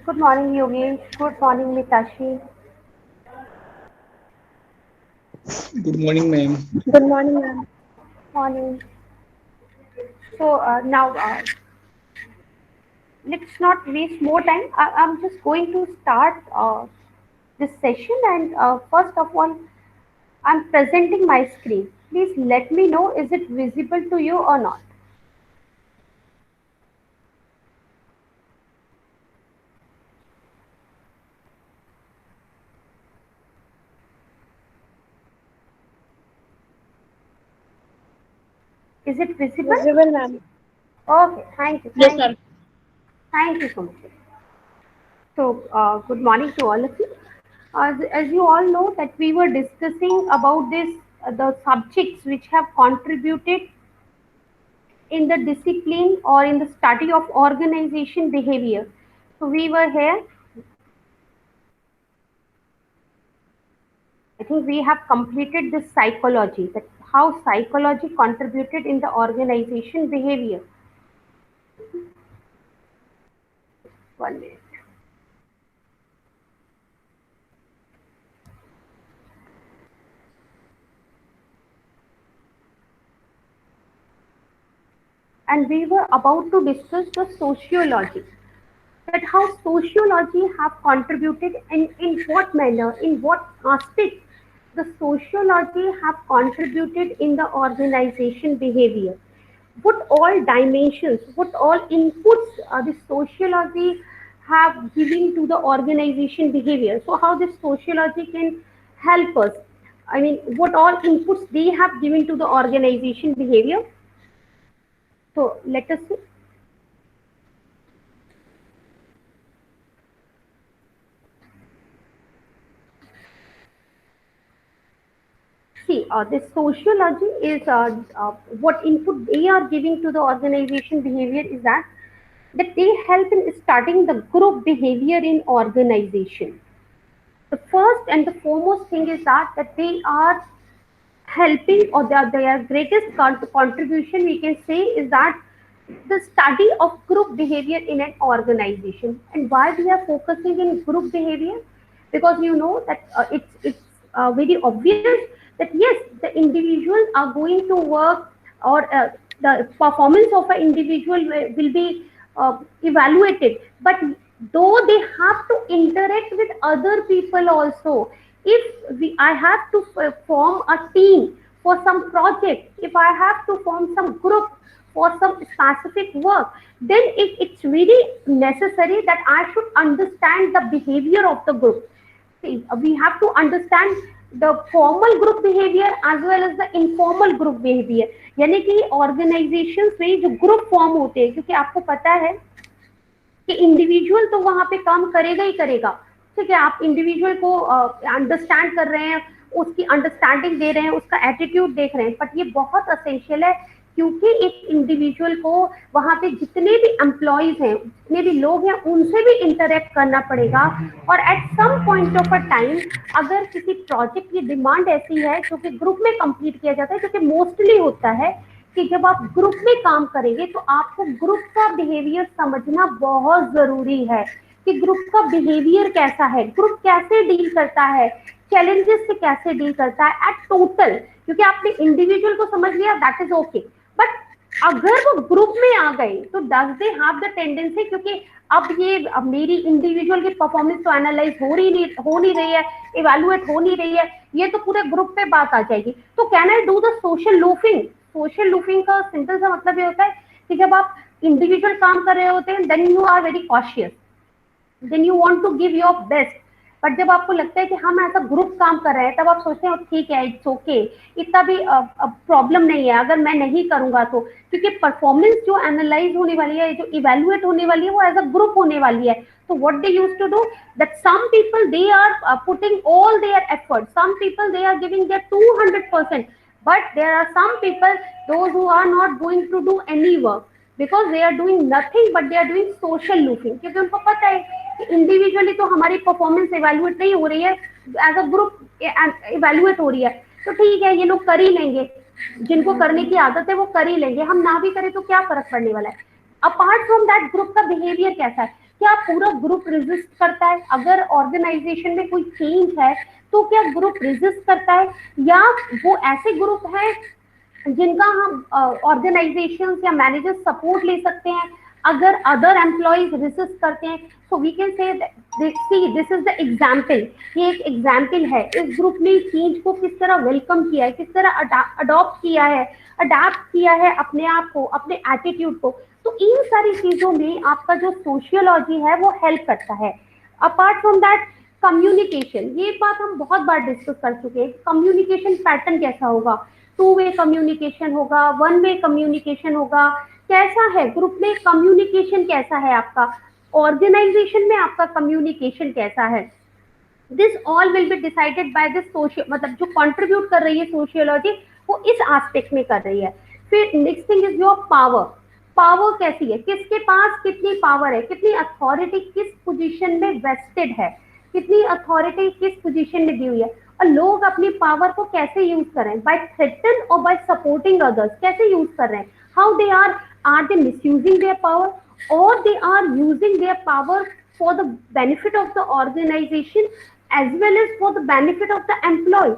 Good morning, Yogesh. Good morning, Mitashi. Good morning, ma'am. Good morning, ma'am. Morning. So now, let's not waste more time. I'm just going to start this session, and first of all, I'm presenting my screen. Please let me know, is it visible to you or not? Is it visible? Visible, ma'am. Okay, thank you, Yes, thank you, ma'am. thank you so much. So, good morning to all of you. As you all know, that we were discussing about the subjects which have contributed in the discipline or in the study of organization behavior. So we were here. I think we have completed this psychology, that how psychology contributed in the organization behavior. 1 minute. And we were about to discuss the sociology, that how sociology have contributed and in what manner, in what aspect the sociology have contributed in the organization behavior. What all dimensions, what all inputs the sociology have given to the organization behavior. So how this sociology can help us. I mean, what all inputs they have given to the organization behavior. So let us see. This sociology is what input they are giving to the organization behavior is that they help in starting the group behavior in organization. The first and the foremost thing is that they are helping, or their greatest contribution we can say is that the study of group behavior in an organization. And why we are focusing in group behavior? Because you know that it's very obvious that yes, the individuals are going to work, or the performance of an individual will be evaluated, but though they have to interact with other people also. If I have to form a team for some project, if I have to form some group for some specific work, then it's really necessary that I should understand the behavior of the group. See, we have to understand the formal group behavior as well as the informal group behavior. यानी कि organisations में जो group form होते हैं, क्योंकि आपको पता है कि इंडिविजुअल तो वहां पे काम करेगा ही करेगा। ठीक है, आप इंडिविजुअल को अंडरस्टैंड कर रहे हैं, उसकी अंडरस्टैंडिंग दे रहे हैं, उसका एटीट्यूड देख रहे हैं, बट ये बहुत असेंशियल है, क्योंकि एक इंडिविजुअल को वहां पे जितने भी एम्प्लॉयज हैं, जितने भी लोग हैं, उनसे भी इंटरेक्ट करना पड़ेगा। और at some point of a time अगर किसी प्रोजेक्ट की डिमांड ऐसी है जो कि ग्रुप में कंप्लीट किया जाता है, जो कि मोस्टली होता है कि जब आप ग्रुप में काम करेंगे तो आपको ग्रुप का बिहेवियर समझना बहुत जरूरी है कि ग्रुप का बिहेवियर कैसा है, ग्रुप कैसे डील करता है, चैलेंजेस से कैसे डील करता है एट टोटल। क्योंकि आपने इंडिविजुअल को समझ लिया, दैट इज ओके, बट अगर वो ग्रुप में आ गए तो does they have the tendency, क्योंकि अब मेरी इंडिविजुअल की परफॉर्मेंस तो एनालाइज हो नहीं रही है, इवेलुएट हो नहीं रही है, ये तो पूरे ग्रुप पे बात आ जाएगी। तो can I do the social loafing? Social loafing का सिंपल सा मतलब ये होता है कि जब आप इंडिविजुअल काम कर रहे होते हैं, then you are very cautious, then you want to give your best, but जब आपको लगता है कि हम ऐसा ग्रुप काम कर रहे हैं, तब आप सोचते हैं ठीक है, इट्स ओके, इतना भी प्रॉब्लम नहीं है अगर मैं नहीं करूंगा तो, क्योंकि परफॉर्मेंस जो एनालाइज होने वाली है, जो इवेल्युएट होने वाली है, वो एज अ ग्रुप होने वाली है. So what they used to do, that some people they are putting all their effort, some people they are giving their 200%, but there are some people those who are not going to do any work because they are doing nothing but they are doing social looping, क्योंकि उनको पता है कि individually तो हमारी performance evaluate नहीं हो रही है, एज अ ग्रुप इवेल्युएट हो रही है, तो ठीक है ये लोग कर ही लेंगे, जिनको करने की आदत है वो कर ही लेंगे, हम ना भी करें तो क्या फर्क पड़ने वाला है. अपार्ट फ्रॉम दैट ग्रुप का बिहेवियर कैसा है, क्या पूरा ग्रुप रेजिस्ट करता है, अगर ऑर्गेनाइजेशन में कोई चेंज है तो क्या ग्रुप रेजिस्ट करता है, या वो ऐसे ग्रुप है जिनका हम ऑर्गेनाइजेशन या मैनेजर सपोर्ट ले सकते हैं अगर अदर एम्प्लॉयज रेसिस्ट करते हैं. सो we can say see this is the example, ये एक एग्जाम्पल है इस ग्रुप ने चेंज को किस तरह वेलकम किया है, किस तरह अडॉप्ट किया है, अडेप्ट किया है अपने आप को, अपने एटीट्यूड को. तो इन सारी चीजों में आपका जो सोशियोलॉजी है वो हेल्प करता है. अपार्ट फ्रॉम दैट कम्युनिकेशन, ये बात हम बहुत बार डिस्कस कर चुके हैं, कम्युनिकेशन पैटर्न कैसा होगा, टू वे कम्युनिकेशन होगा, वन वे कम्युनिकेशन होगा, कैसा है ग्रुप में कम्युनिकेशन, कैसा है आपका ऑर्गेनाइजेशन में आपका कम्युनिकेशन कैसा है. This all will be decided by this socio, मतलब जो कंट्रीब्यूट कर रही है सोशियोलॉजी वो इस एस्पेक्ट में कर रही है. फिर next thing is your power. Power कैसी है, किसके पास कितनी पावर है, कितनी अथॉरिटी किस पोजीशन में वेस्टेड है, कितनी अथॉरिटी किस पोजीशन में दी हुई है, और लोग अपनी पावर को कैसे यूज कर रहे हैं, बाय थ्रेटन और बाय सपोर्टिंग अदर्स, कैसे यूज कर रहे हैं, how they are they misusing their power और they are using their power for the benefit of the organisation as well as for the benefit of the employee.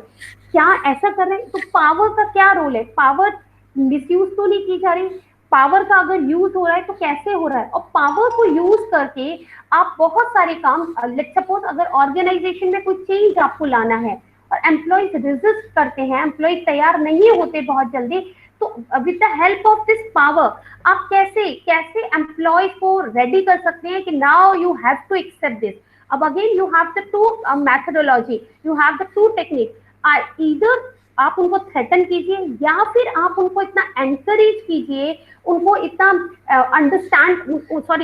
क्या ऐसा कर रहे हैं, तो पावर का क्या रोल है, पावर मिसयूज तो नहीं की जा रही, पावर का अगर यूज हो रहा है तो कैसे हो रहा है, और पावर को यूज करके आप बहुत सारे काम, लेट सपोज अगर ऑर्गेनाइजेशन में कोई चेंज आपको लाना है और एम्प्लॉयज रेजिस्ट करते हैं, एम्प्लॉय तैयार नहीं होते बहुत जल्दी, तो with the help of this power आप कैसे कैसे एम्प्लॉय को रेडी कर सकते हैं कि now you have to accept this. अब again you have the two methodology, you have the two technique, इधर आप उनको थ्रेटन कीजिए या फिर आप उनको इतना एनकरेज कीजिए, उनको इतना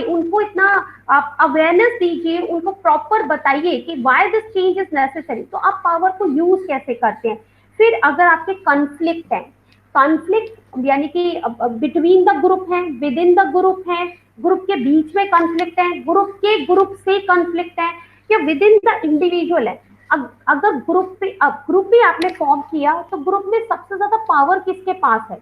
उनको इतना आप अवेयरनेस दीजिए, उनको प्रॉपर बताइए कि why this change is necessary. तो आप पावर को यूज कैसे करते हैं. फिर अगर आपके कॉन्फ्लिक्ट है, कॉन्फ्लिक्ट यानी कि बिटवीन द ग्रुप है, विद इन द ग्रुप है, ग्रुप के बीच में कॉन्फ्लिक्ट है, ग्रुप से कॉन्फ्लिक्ट है, या विद इन द इंडिविजुअल है. अगर ग्रुप भी आपने फॉर्म किया तो ग्रुप में सबसे ज्यादा पावर किसके पास है,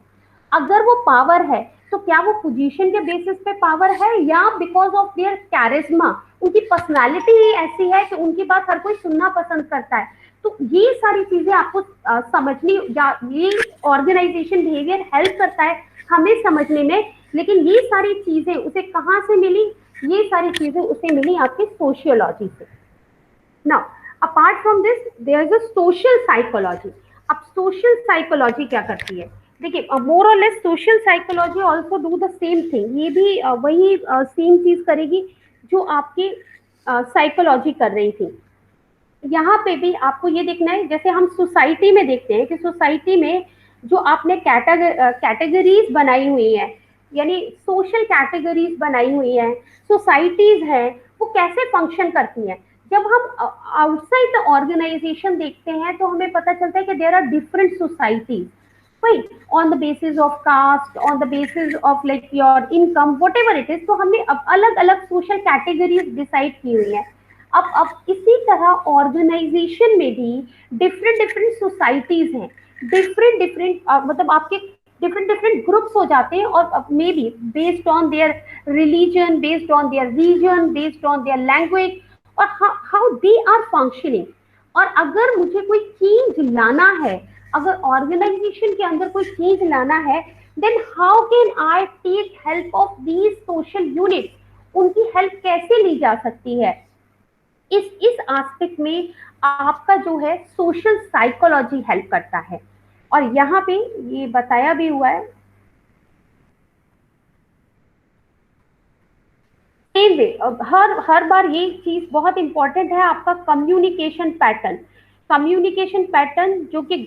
अगर वो पावर है तो क्या वो पोजीशन के बेसिस पे पावर है या बिकॉज ऑफ देयर कैरिज्मा, उनकी पर्सनालिटी ही ऐसी है कि उनकी बात हर कोई सुनना पसंद करता है. तो ये सारी चीजें आपको समझनी, या ये ऑर्गेनाइजेशन बिहेवियर हेल्प करता है हमें समझने में, लेकिन ये सारी चीजें उसे कहाँ से मिली, ये सारी चीजें उसे मिली आपकी सोशियोलॉजी से. Now apart from this there is a social psychology. अब सोशल साइकोलॉजी क्या करती है, देखिए more or less social psychology also do the same thing, ये भी वही सेम चीज करेगी जो आपकी साइकोलॉजी कर रही थी. यहाँ पे भी आपको ये देखना है, जैसे हम सोसाइटी में देखते हैं कि सोसाइटी में जो आपने कैटेगरीज बनाई हुई है, यानी सोशल कैटेगरीज बनाई हुई है, सोसाइटीज हैं, वो कैसे फंक्शन करती हैं. जब हम आउटसाइड द ऑर्गेनाइजेशन देखते हैं तो हमें पता चलता है कि there are different societies, right, on the basis of caste, on the basis of like your income, whatever it is. तो हमने अब अलग अलग सोशल कैटेगरीज डिसाइड की हुई है. अब इसी तरह ऑर्गेनाइजेशन में भी डिफरेंट डिफरेंट सोसाइटीज हैं, डिफरेंट डिफरेंट मतलब आपके डिफरेंट डिफरेंट ग्रुप्स हो जाते हैं, और maybe based on their religion, based on their region, based on their language, और हाउ दे आर फंक्शनिंग. और अगर मुझे कोई चेंज लाना है, अगर ऑर्गेनाइजेशन के अंदर कोई चेंज लाना है, then how can I take help of these social unit, उनकी हेल्प कैसे ली जा सकती है. इस एस्पेक्ट में आपका जो है सोशल साइकोलॉजी हेल्प करता है. और यहाँ पे ये बताया भी हुआ है सेम इसीलिए हर बार ये चीज बहुत इंपॉर्टेंट है, आपका कम्युनिकेशन पैटर्न। कम्युनिकेशन पैटर्न जो कि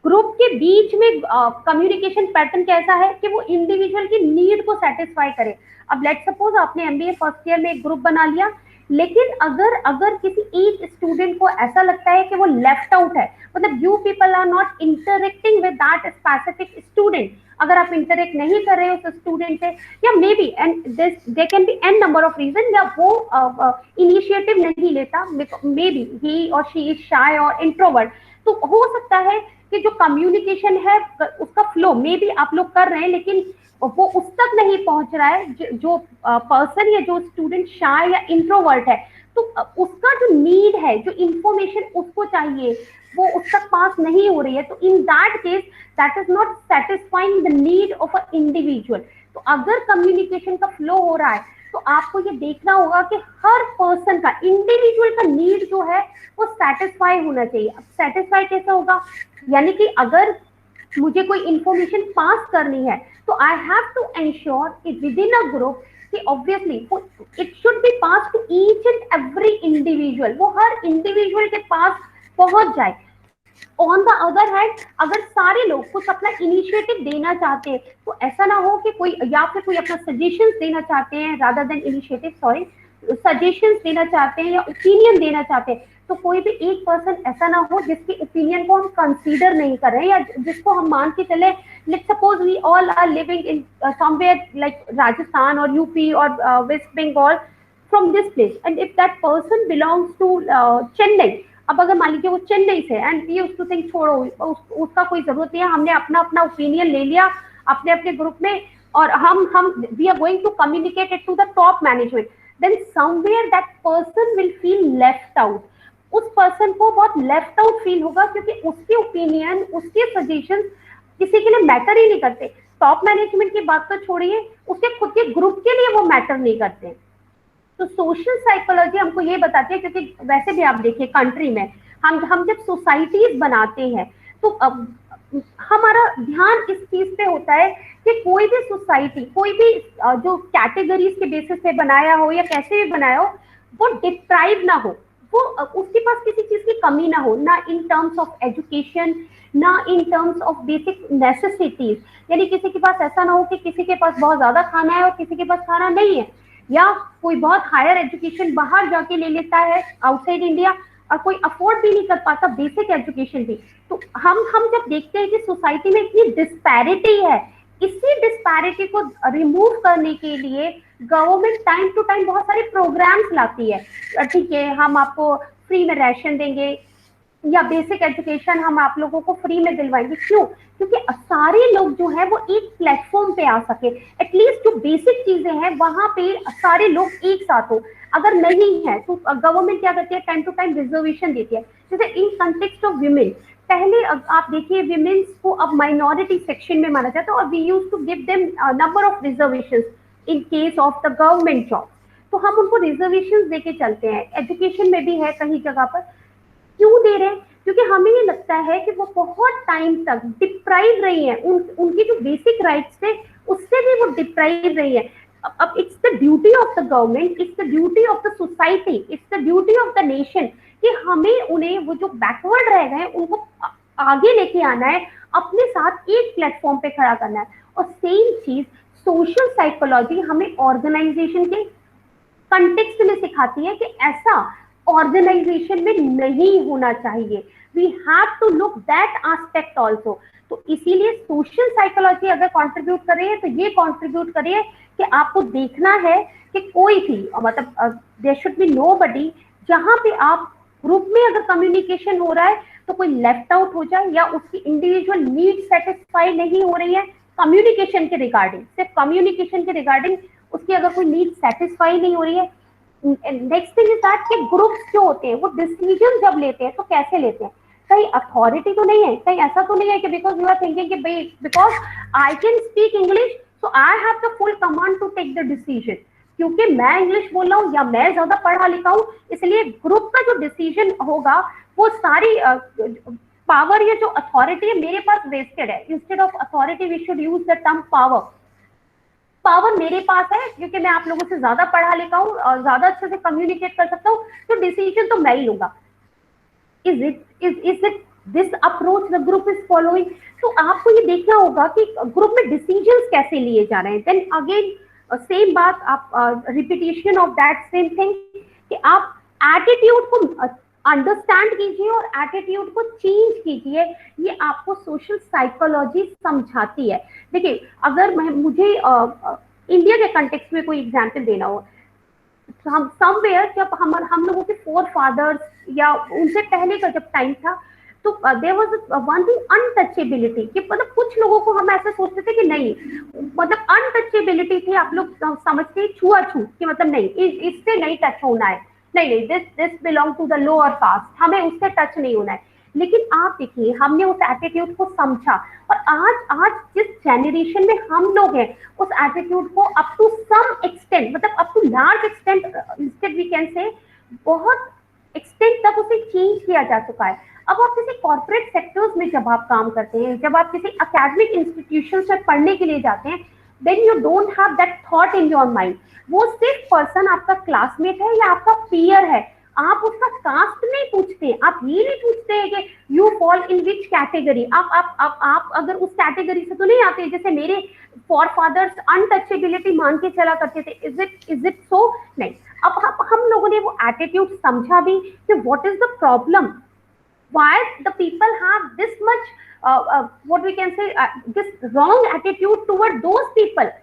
ग्रुप के बीच में कम्युनिकेशन पैटर्न कैसा है कि वो इंडिविजुअल की नीड को सेटिस्फाई करे। अब लेट सपोज आपने एमबीए फर्स्ट ईयर में एक ग्रुप बना लिया, लेकिन अगर अगर किसी एक स्टूडेंट को ऐसा लगता है कि वो लेफ्ट आउट है, मतलब you people are not interacting with that specific student, अगर आप इंटरेक्ट नहीं कर रहे हो उस स्टूडेंट से, या maybe and this they can be an number of reason, या वो इनिशिएटिव नहीं लेता, मे बी ही और शी इज शाय और इंट्रोवर्ट, तो हो सकता है कि जो कम्युनिकेशन है उसका फ्लो मे बी आप लोग कर रहे हैं, लेकिन वो उस तक नहीं पहुंच रहा है जो पर्सन या जो स्टूडेंट शाय या इंट्रोवर्ट है, तो उसका जो नीड है, जो इंफॉर्मेशन उसको चाहिए, वो उस तक पास नहीं हो रही है, तो in that case that is not satisfying the need of a individual. तो अगर कम्युनिकेशन का फ्लो हो रहा है तो आपको ये देखना होगा कि हर पर्सन का, इंडिविजुअल का नीड जो है वो सेटिस्फाई होना चाहिए। अब सेटिस्फाई कैसे होगा, यानी कि अगर मुझे कोई इंफॉर्मेशन पास करनी है तो आई हैव टू एंश्योर कि विद इन अ ग्रुप कि obviously it should be pass to each and every individual, वो हर इंडिविजुअल के पास पहुंच जाए। ऑन द अदर हैंड, अगर सारे लोग कुछ अपना इनिशिएटिव देना चाहते हैं तो ऐसा ना हो कि कोई या फिर कोई अपना सजेशंस देना चाहते हैं rather than initiative, sorry, suggestions देना चाहते हैं या ओपिनियन देना चाहते हैं, तो कोई भी एक पर्सन ऐसा ना हो जिसके ओपिनियन को हम कंसीडर नहीं कर रहे हैं, या जिसको हम मान के चले, let's suppose we all are living in somewhere like Rajasthan और यूपी और West Bengal, from this place, and if that person belongs to Chennai, अब अगर मान लीजिए वो चेन्नई से, and we used to think छोड़ो उसका कोई जरूरत नहीं है, हमने अपना अपना ओपिनियन ले लिया अपने अपने ग्रुप में, और हम we are going to communicate it to the top management, then somewhere that person will feel left out. उस पर्सन को बहुत लेफ्ट आउट फील होगा, क्योंकि उसके ओपिनियन, उसके सजेशन किसी के लिए मैटर ही नहीं करते। टॉप मैनेजमेंट की बात तो छोड़िए, उसके खुद के ग्रुप के लिए वो मैटर नहीं करते। तो सोशल साइकोलॉजी हमको ये बताती है, क्योंकि वैसे भी आप देखिए कंट्री में हम जब सोसाइटीज बनाते हैं तो अब हमारा ध्यान इस चीज पे होता है कि कोई भी सोसाइटी, कोई भी जो कैटेगरीज के बेसिस पे बनाया हो या कैसे भी बनाया हो, वो डिप्राइव ना हो, वो उसके पास किसी चीज की कमी ना हो, ना इन टर्म्स ऑफ एजुकेशन, ना in terms of basic necessities, यानी किसी के पास ऐसा ना हो कि किसी के पास बहुत ज्यादा खाना है और किसी के पास खाना नहीं है, या कोई बहुत हायर एजुकेशन बाहर जाके ले लेता है आउटसाइड इंडिया और कोई अफोर्ड भी नहीं कर पाता बेसिक एजुकेशन भी। तो हम जब देखते हैं कि सोसाइटी में इतनी डिस्पैरिटी है, इसी डिस्पैरिटी को रिमूव करने के लिए गवर्नमेंट टाइम टू टाइम बहुत सारे प्रोग्राम्स लाती है। ठीक है, हम आपको फ्री में राशन देंगे या बेसिक एजुकेशन हम आप लोगों को फ्री में दिलवाएंगे, क्यों? क्योंकि सारे लोग जो है वो एक प्लेटफॉर्म पे आ सके, एटलीस्ट जो बेसिक चीजें हैं वहां पे सारे लोग एक साथ हो। अगर नहीं है तो गवर्नमेंट क्या करती है, टाइम टू टाइम रिजर्वेशन देती है। जैसे इन कंटेक्स्ट ऑफ विमेन, पहले आप देखिए विमेन्स को अब माइनॉरिटी सेक्शन में माना जाता है, और we use to give them number of reservation in case of the government job, तो हम उनको रिजर्वेशन देके चलते हैं। एजुकेशन में भी है कहीं जगह पर, क्यों दे रहे हैं? क्योंकि हमें ये लगता है कि वो बहुत टाइम तक डिप्राइव रही है, उनकी जो बेसिक राइट्स थे उससे भी वो डिप्राइव रही है। अब it's the duty of the government, it's the duty of the society, it's the duty of the nation कि हमें उन्हें, वो जो बैकवर्ड रह गए उनको आगे लेके आना है, अपने साथ एक प्लेटफॉर्म पे खड़ा करना है। और सेम चीज सोशल साइकोलॉजी हमें ऑर्गेनाइजेशन के कंटेक्स्ट में सिखाती है कि ऐसा ऑर्गेनाइजेशन में नहीं होना चाहिए। We have to look that aspect also. तो इसीलिए सोशल साइकोलॉजी अगर कंट्रीब्यूट कर रही है तो ये कंट्रीब्यूट करिए कि आपको देखना है कि कोई भी, मतलब देयर शुड बी नोबडी, जहां पे आप ग्रुप में अगर कम्युनिकेशन हो रहा है तो कोई लेफ्ट आउट हो जाए या उसकी इंडिविजुअल नीड सेटिस्फाई नहीं हो रही है कम्युनिकेशन के रिगार्डिंग, सिर्फ कम्युनिकेशन के रिगार्डिंग उसकी अगर कोई नीड सेटिस्फाई नहीं हो रही है। नेक्स्ट थिंग इज दैट कि ग्रुप्स जो होते हैं वो डिसीजन जब लेते हैं तो कैसे लेते हैं, कहीं अथॉरिटी तो नहीं है, कहीं ऐसा तो नहीं है कि बिकॉज यू आर थिंकिंग कि भाई because I can speak English so I have the full command to take the decision, क्योंकि मैं इंग्लिश बोल रहा हूँ या मैं ज्यादा पढ़ा लिखा हूँ, इसलिए ग्रुप का जो डिसीजन होगा वो सारी पावर या जो अथॉरिटी है मेरे पास वेस्टेड है। Instead of authority we should use the term power. Power मेरे पास है क्योंकि मैं आप लोगों से ज्यादा पढ़ा लिखा हूँ और ज्यादा अच्छे से कम्युनिकेट कर सकता हूँ, तो डिसीजन तो मैं ही लूंगा। Is it this approach the group is following? तो आपको ये देखना होगा कि ग्रुप में डिसीजंस कैसे लिए जा रहे हैं। देन अगेन सेम बात, आप repetition of that same thing कि आप एटीट्यूड को अंडरस्टैंड कीजिए और एटीट्यूड को चेंज कीजिए। ये आपको सोशल साइकोलॉजी समझाती है। देखिए, अगर मुझे इंडिया के कंटेक्स्ट में कोई एग्जांपल देना हो, हम समवेयर जब हम लोगों के फोर फादर्स या उनसे पहले का जब टाइम था, तो there was one thing, untouchability. कि मतलब कुछ लोगों को हम ऐसे सोचते थे कि नहीं, मतलब अनटचेबिलिटी थी, आप लोग समझते हैं छुआछूत कि मतलब नहीं, इससे नहीं टच होना है, नहीं नहीं, this belong to the lower caste, हमें उससे टच नहीं होना है। लेकिन आप देखिए, हमने उस एटीट्यूड को समझा और आज आज जिस जनरेशन में हम लोग हैं, उस एटीट्यूड को अप टू सम एक्सटेंट, मतलब up to large extent, instead we can say बहुत एक्सटेंट तक उसे चेंज किया जा चुका है। अब आप किसी कॉर्पोरेट सेक्टर्स में जब आप काम करते हैं, जब आप किसी एकेडमिक इंस्टीट्यूशन में पढ़ने के लिए जाते हैं, then you don't have that thought in your mind. वो सिर्फ पर्सन आपका क्लासमेट है या आपका पीयर है, आप उसका कास्ट नहीं पूछते, आप ये नहीं पूछते हैं कि you fall in which category. आप अगर उस कैटेगरी से तो नहीं आते, जैसे मेरे फॉर फादर्स अनटचेबिलिटी मान के चला करते थे। Is it so? नहीं। अब हम लोगों ने वो एटीट्यूड समझा भी कि what is the problem, why the people have this much what we can say this wrong attitude toward those people।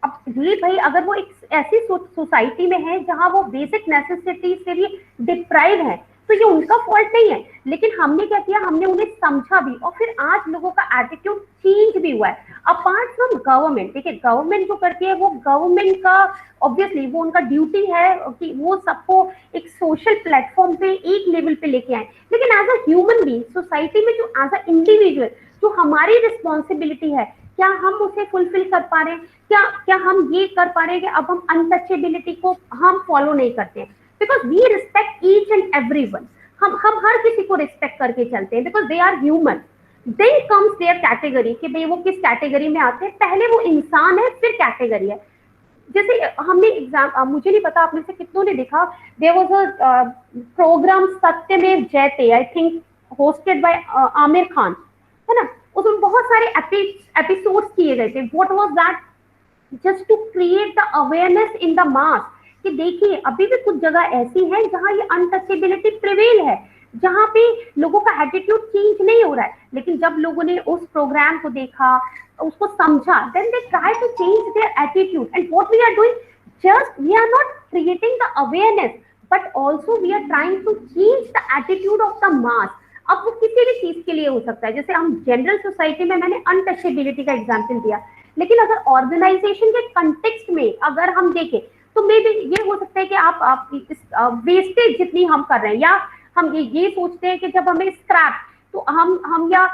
अब ये भाई, अगर वो एक ऐसी सोसाइटी में है जहां वो बेसिक नेसेसिटी से भी डिप्राइव है, तो ये उनका फॉल्ट नहीं है। लेकिन हमने क्या किया, हमने उन्हें समझा भी और फिर आज लोगों का एटीट्यूड चेंज भी हुआ है। अपार्ट फ्रॉम गवर्नमेंट, देखिए गवर्नमेंट जो करती है वो गवर्नमेंट का ऑब्वियसली वो उनका ड्यूटी है कि वो सबको एक सोशल प्लेटफॉर्म पे एक लेवल पे लेके आए। लेकिन as a human being society में जो एज अ इंडिविजुअल जो हमारी रिस्पॉन्सिबिलिटी है, क्या हम उसे फुलफिल कर पा रहे हैं? क्या क्या हम ये कर पा रहे हैं कि अब हम अनटचेबिलिटी को हम फॉलो नहीं करते हैं? Because we respect each and everyone. हम हर किसी को रिस्पेक्ट करके चलते हैं because they are human. Then comes their category कि भाई वो किस कैटेगरी में आते हैं। पहले वो इंसान है, फिर कैटेगरी है। जैसे हमने एग्जाम, मुझे नहीं पता आप में से कितनों ने देखा, there was a programme Satyamev Jayate, I think hosted by Aamir Khan, है ना। उसमें बहुत सारे एपिसोड्स किए गए थे। What was that? Just to create the awareness in the mass कि देखिए अभी भी कुछ जगह ऐसी है जहां ये अनटचेबिलिटी प्रिवेल है, जहां पे लोगों का एटीट्यूड चेंज नहीं हो रहा है। लेकिन जब लोगों ने उस प्रोग्राम को देखा, उसको समझा, then they try to change their attitude. And what we are doing, just we are not creating the awareness but also we are trying to change the attitude of the mass. अब वो किसी भी चीज के लिए हो सकता है। जैसे हम जनरल सोसाइटी में, मैंने अनटचेबिलिटी का एग्जाम्पल दिया, लेकिन अगर ऑर्गेनाइजेशन के कंटेक्स्ट में अगर हम देखें तो मे भी ये हो सकता है कि आप वेस्टेज जितनी हम कर रहे हैं, या हम ये सोचते हैं कि जब हमें स्क्रैप, तो हम या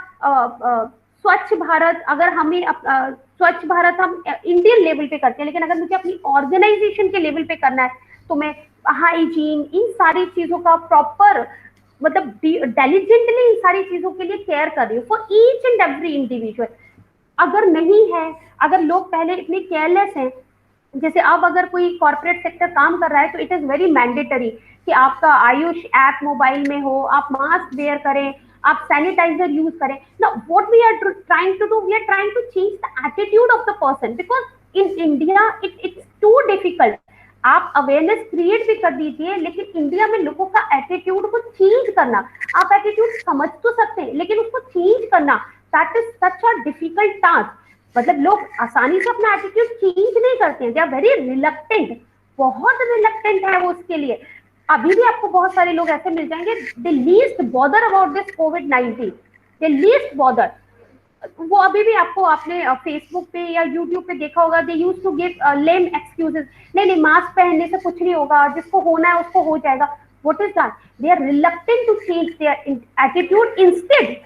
स्वच्छ भारत, अगर हमें स्वच्छ भारत हम इंडियन लेवल पे करते हैं, लेकिन अगर मुझे अपनी ऑर्गेनाइजेशन के लेवल पे करना है तो मैं हाइजीन, इन सारी चीजों का प्रॉपर, मतलब डेलिजेंटली इन सारी चीजों के लिए केयर कर रही हूँ for each and every individual. अगर नहीं है, अगर लोग पहले इतने केयरलेस हैं, जैसे अब अगर कोई कॉर्पोरेट सेक्टर काम कर रहा है तो इट इज वेरी मैंडेटरी कि आपका आयुष ऐप मोबाइल में हो, आप मास्क वेयर करें, आप सैनिटाइजर यूज करें। ना what we are trying to do, we are trying to change the attitude of the person, because in India it's too difficult. आप अवेयरनेस क्रिएट भी कर दीजिए, लेकिन इंडिया में लोगों का एटीट्यूड को चेंज करना, आप एटीट्यूड समझ तो सकते हैं लेकिन उसको चेंज करना, that is such a difficult task. मतलब लोग आसानी से अपना एटीट्यूड चेंज नहीं करते हैं, दे आर वेरी रिलक्टेंट, बहुत रिलक्टेंट है वो उसके लिए। अभी भी आपको बहुत सारे लोग ऐसे मिल जाएंगे, they least bother about this कोविड-19, दे लीस्ट बॉदर। वो अभी भी आपको, आपने फेसबुक पे या यूट्यूब पे देखा होगा, they use to give lame excuses, नहीं नहीं मास्क पहनने से कुछ नहीं होगा, जिसको होना है उसको हो जाएगा। What is that? They are reluctant to change their attitude. Instead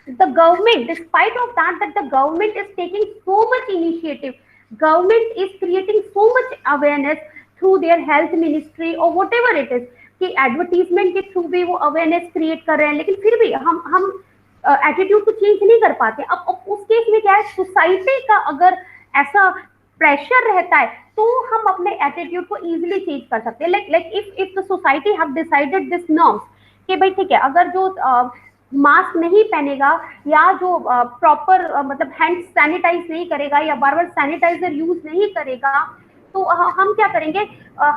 the government, despite of that the government is taking so much initiative, government is creating so much awareness through their health ministry or whatever it is, कि advertisement के through भी वो awareness create कर रहे हैं, लेकिन फिर भी हम एटीट्यूड को चेंज नहीं कर पाते। अब उस केस में क्या है, सोसाइटी का अगर ऐसा प्रेशर रहता है तो हम अपने एटीट्यूड को इजीली चेंज कर सकते हैं. Like if the society have decided this norms कि भाई ठीक है, अगर जो मास्क नहीं पहनेगा या जो प्रॉपर मतलब हैंड सैनिटाइज नहीं करेगा या बार बार सैनिटाइजर यूज नहीं करेगा, तो हम क्या करेंगे,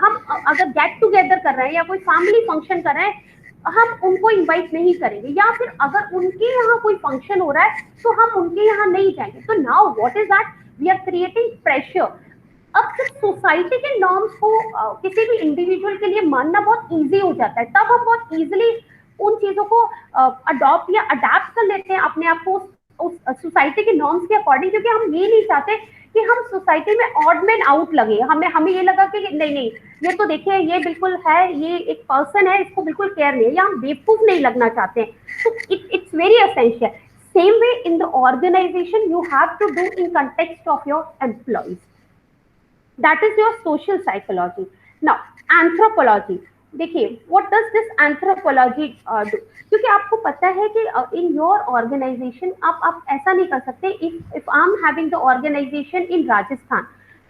हम अगर गेट टुगेदर कर रहे हैं या कोई फैमिली फंक्शन कर रहे हैं, हम उनको इनवाइट नहीं करेंगे, या फिर अगर उनके यहाँ कोई फंक्शन हो रहा है तो हम उनके यहाँ नहीं जाएंगे. तो now what is that, we are creating pressure. अब जब सोसाइटी के नॉर्म्स को किसी भी इंडिविजुअल के लिए मानना बहुत इजी हो जाता है, तब हम बहुत इजीली उन चीजों को अडॉप्ट या अडेप्ट कर लेते हैं अपने आप को उस सोसाइटी के नॉर्म्स के अकॉर्डिंग, क्योंकि हम ये नहीं चाहते कि हम सोसाइटी में ऑड मैन आउट लगे. हमें ये लगा कि नहीं नहीं, ये तो देखिए ये बिल्कुल है, ये एक पर्सन है, इसको बिल्कुल केयर नहीं है, या हम बेवकूफ नहीं लगना चाहते हैं. तो it's very essential. Same way in the organisation you have to do in context of your employees. That is your social psychology. Now, anthropology. देखिए, what does this anthropology do? क्योंकि आपको पता है कि in your organization आप ऐसा नहीं कर सकते. If I'm having the organization in Rajasthan,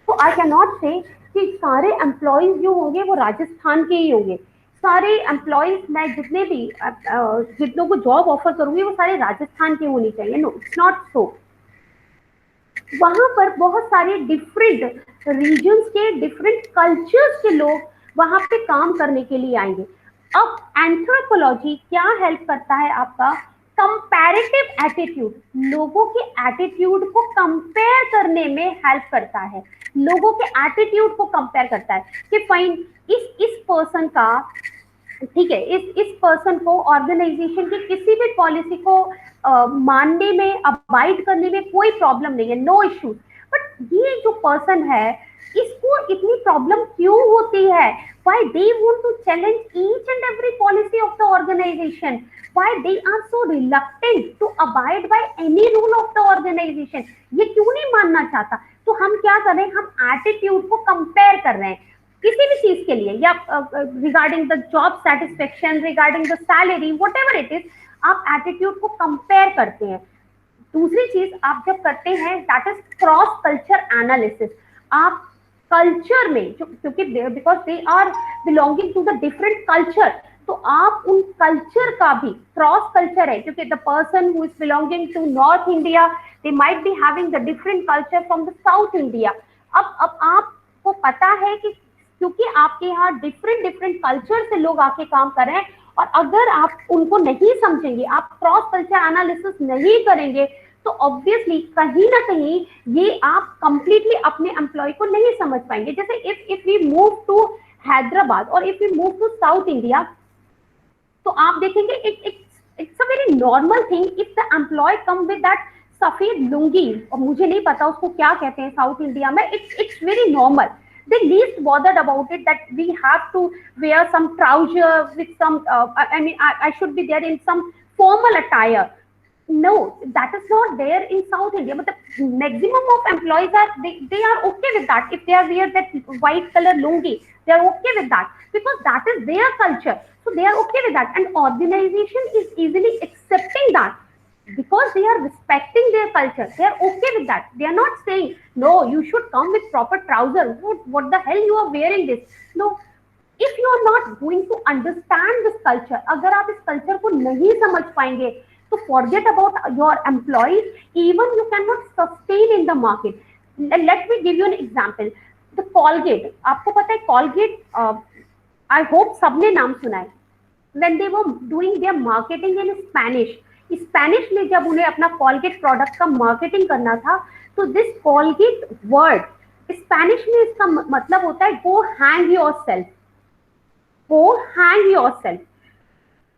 तो I cannot say कि सारे employees जो होंगे वो राजस्थान के ही होंगे. सारे employees मैं जितने भी जितनों को जॉब ऑफर करूंगी वो सारे राजस्थान के होने चाहिए. No, it's not so. वहां पर बहुत सारे डिफरेंट रीजन्स के डिफरेंट कल्चर्स के लोग वहां पे काम करने के लिए आएंगे. अब एंथ्रोपोलॉजी क्या हेल्प करता है, आपका कंपैरेटिव एटीट्यूड, लोगों के एटीट्यूड को कंपेयर करने में हेल्प करता है. लोगों के एटीट्यूड को कंपेयर करता है कि फाइन इस पर्सन का, ठीक है, इस पर्सन को ऑर्गेनाइजेशन की किसी भी पॉलिसी को मानने में, अबाइड करने में कोई प्रॉब्लम नहीं है, नो इश्यूज. बट ये जो पर्सन है इसको इतनी प्रॉब्लम क्यों होती है? Why they want to challenge each and every policy of the organisation? Why they are so reluctant to abide by any rule of the organisation? ये क्यों नहीं मानना चाहता? तो हम क्या कर रहे हैं, हम एटीट्यूड को कंपेयर कर रहे हैं किसी भी चीज के लिए, या regarding the job satisfaction, regarding the salary, whatever it is, आप एटीट्यूड को कंपेयर करते हैं. दूसरी चीज आप जब करते हैं, that is cross culture analysis. आप कल्चर में क्योंकि because they are belonging to the different culture, तो आप उन कल्चर का भी, क्रॉस कल्चर है क्योंकि the person who is belonging to north India, they might be having the different culture from the south India. अब आपको पता है कि क्योंकि आपके यहाँ डिफरेंट कल्चर से लोग आके काम कर रहे हैं, और अगर आप उनको नहीं समझेंगे, आप क्रॉस कल्चर एनालिसिस नहीं करेंगे, तो ऑब्वियसली कहीं ना कहीं ये आप कंप्लीटली अपने एम्प्लॉय को नहीं समझ पाएंगे. जैसे if we move to Hyderabad और if we move to south India, तो आप देखेंगे it's a very normal thing if the employee come with that सफेद लुंगी, और मुझे नहीं पता उसको क्या कहते हैं साउथ इंडिया में, it's very normal. They least bothered about it that we have to wear some trouser with some I mean I should be there in some formal attire. No, that is not there in South India, but the maximum of employees are they are okay with that. If they are wear that white color lungi, they are okay with that because that is their culture, so they are okay with that, and organization is easily accepting that because they are respecting their culture. They are okay with that. They are not saying no, you should come with proper trouser, what the hell you are wearing this. No, if you are not going to understand this culture, agar aap is culture ko nahi samajh payenge, so forget about your employees. Even you cannot sustain in the market. Let me give you an example. The Colgate, aapko pata hai Colgate, I hope sabne naam suna hai. When they were doing their marketing in Spanish में जब उन्हें अपना Colgate product का marketing करना था, तो this Colgate word Spanish में इसका मतलब होता है go hang yourself, go hang yourself.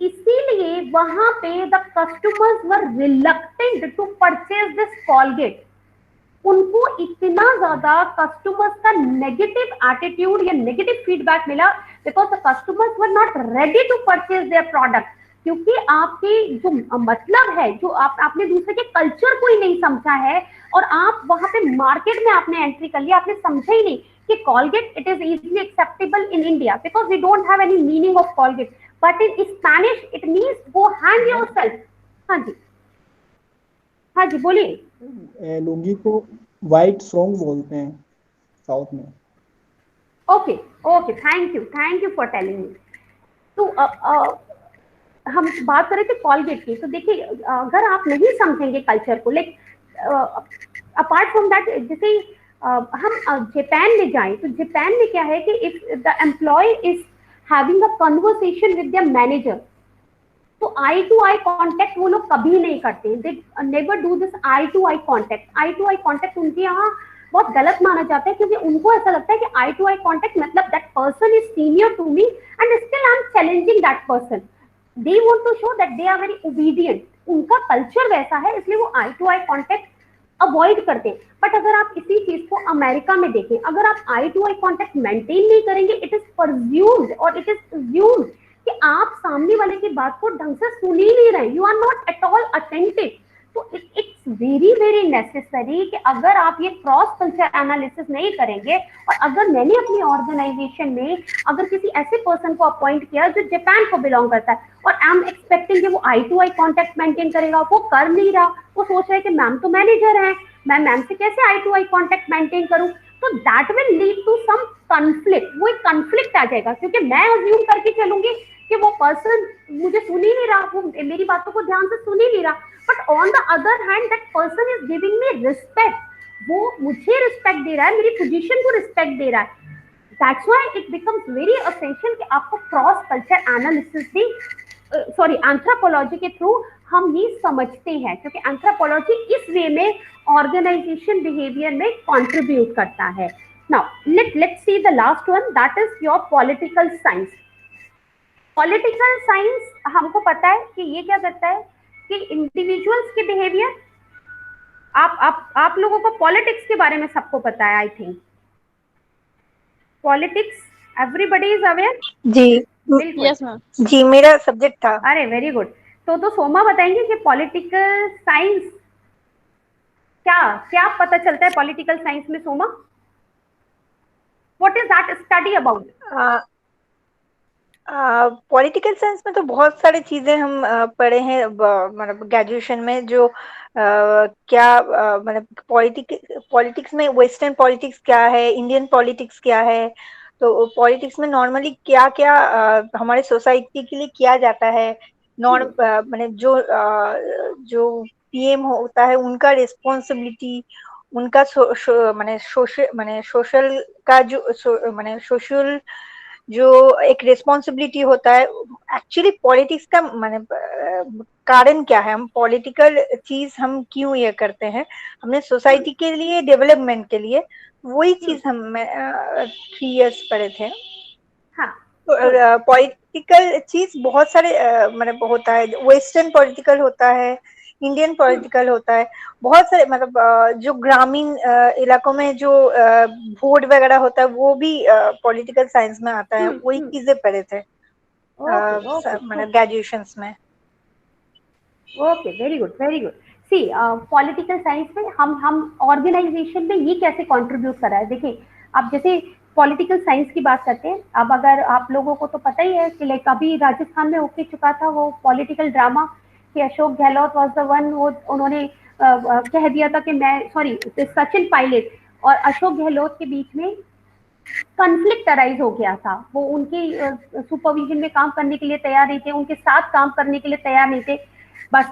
इसीलिए वहां पे the customers were reluctant to purchase this Colgate. उनको इतना ज्यादा कस्टमर्स का नेगेटिव एटीट्यूड या नेगेटिव फीडबैक मिला because the customers were not ready to purchase their product. क्योंकि आपके जो मतलब है, जो आपने दूसरे के कल्चर को ही नहीं समझा है, और आप वहां पे मार्केट में आपने एंट्री कर लिया, आपने समझा ही नहीं कि Colgate it is easily acceptable in India because we don't have any meaning of Colgate, but in Spanish it means go hang yourself. हाँ जी, हाँ जी बोलिए. लुंगी को व्हाइट सॉन्ग बोलते हैं. साउथ में। Okay okay, thank you for telling me. तो हम बात कर रहे थे कॉलगेट की, तो देखिए अगर आप नहीं समझेंगे कल्चर को, लाइक अपार्ट फ्रॉम दैट, जैसे हम जापान में जाएं तो जापान में क्या है कि if the employ is having a conversation with the manager, तो आई टू आई कांटेक्ट वो लोग कभी नहीं करते, they never do this eye to eye contact. Eye to eye contact उनके यहाँ बहुत गलत माना जाता है, क्योंकि उनको ऐसा लगता है कि आई टू आई कांटेक्ट मतलब that person is senior to me and still I am challenging that person. They want to show that they are very obedient, उनका कल्चर वैसा है, इसलिए वो eye to eye contact avoid करते हैं। But अगर आप इसी चीज को अमेरिका में देखें, अगर आप आई टू आई कांटेक्ट मेंटेन नहीं करेंगे, इट इज परज्यूम्ड और इट इज अज्यूम्ड कि आप सामने वाले की बात को ढंग से सुन ही नहीं रहे, you are not at all attentive. तो इट्स वेरी वेरी नेसेसरी कि अगर आप ये क्रॉस कल्चर एनालिसिस नहीं करेंगे, और अगर मैंने अपनी ऑर्गेनाइजेशन में अगर किसी ऐसे पर्सन को अपॉइंट किया जो जापान को बिलोंग करता है, और आई एम एक्सपेक्टिंग कि वो eye to eye contact maintain करेगा, वो कर नहीं रहा, वो सोच रहा है कि मैम तो मैनेजर है, मैं मैम से कैसे eye to eye contact maintain करूं, तो that will lead to some conflict, वो एक कंफ्लिक्ट आ जाएगा, क्योंकि मैं अज्यूम करके चलूंगी कि वो पर्सन मुझे सुन ही नहीं रहा, वो मेरी बातों को ध्यान से सुन ही नहीं रहा। But on the other hand that person is giving me respect, वो मुझे रिस्पेक्ट दे रहा है, मेरी पोजीशन को रिस्पेक्ट दे रहा है। That's why it becomes very essential कि आपको क्रॉस कल्चर एनालिसिस भी सॉरी एंथ्रोपोलॉजी के थ्रू हम ही समझते हैं, क्योंकि एंथ्रोपोलॉजी इस वे में ऑर्गेनाइजेशन बिहेवियर में कंट्रीब्यूट करता है। Now let's see the last one, that is your political science. Political science हमको पता है कि ये क्या करता है कि इंडिविजुअल्स के बिहेवियर, आप लोगों को पॉलिटिक्स के बारे में सबको पता है, I think politics everybody is aware. जी यस मैम। जी, मेरा सब्जेक्ट था। अरे वेरी गुड। तो सोमा बताएंगे कि पॉलिटिकल साइंस क्या क्या पता चलता है पॉलिटिकल साइंस में, Soma what is that study about? Political science में तो बहुत सारी चीजें हम पढ़े हैं, मतलब ग्रेजुएशन में, जो क्या मतलब पॉलिटिक्स में वेस्टर्न पॉलिटिक्स क्या है, इंडियन पॉलिटिक्स क्या है, तो पॉलिटिक्स में नॉर्मली क्या क्या हमारे सोसाइटी के लिए किया जाता है, मतलब जो पीएम होता है उनका रिस्पॉन्सिबिलिटी, उनका सोशल का जो माने सोशल जो एक रिस्पॉन्सिबिलिटी होता है। एक्चुअली पॉलिटिक्स का माने कारण क्या है, हम पॉलिटिकल चीज हम क्यों ये करते हैं, हमने सोसाइटी के लिए, डेवलपमेंट के लिए, वही चीज हम 3 इयर्स पढ़े थे। हाँ, पॉलिटिकल चीज बहुत सारे मतलब होता है, वेस्टर्न पॉलिटिकल होता है, इंडियन पॉलिटिकल होता है, बहुत सारे मतलब जो ग्रामीण इलाकों में जो वोट वगैरह होता है वो भी पॉलिटिकल साइंस में आता है, वही चीजें पढ़े थे मतलब ग्रेजुएशन में। Okay, very good very good. See political science में हम ऑर्गेनाइजेशन में ये कैसे कंट्रीब्यूट कर रहा है, देखिए आप जैसे पॉलिटिकल साइंस की बात करते हैं, अब अगर आप लोगों को तो पता ही है कि लाइक अभी राजस्थान में होके चुका था वो पॉलिटिकल ड्रामा कि Ashok Gehlot was the one, वो उन्होंने कह दिया था कि मैं सॉरी सचिन पायलट और अशोक गहलोत के बीच में कॉन्फ्लिक्ट अराइज हो गया था, वो उनके सुपरविजन में काम करने के लिए तैयार नहीं थे, उनके साथ काम करने के लिए तैयार नहीं थे, बस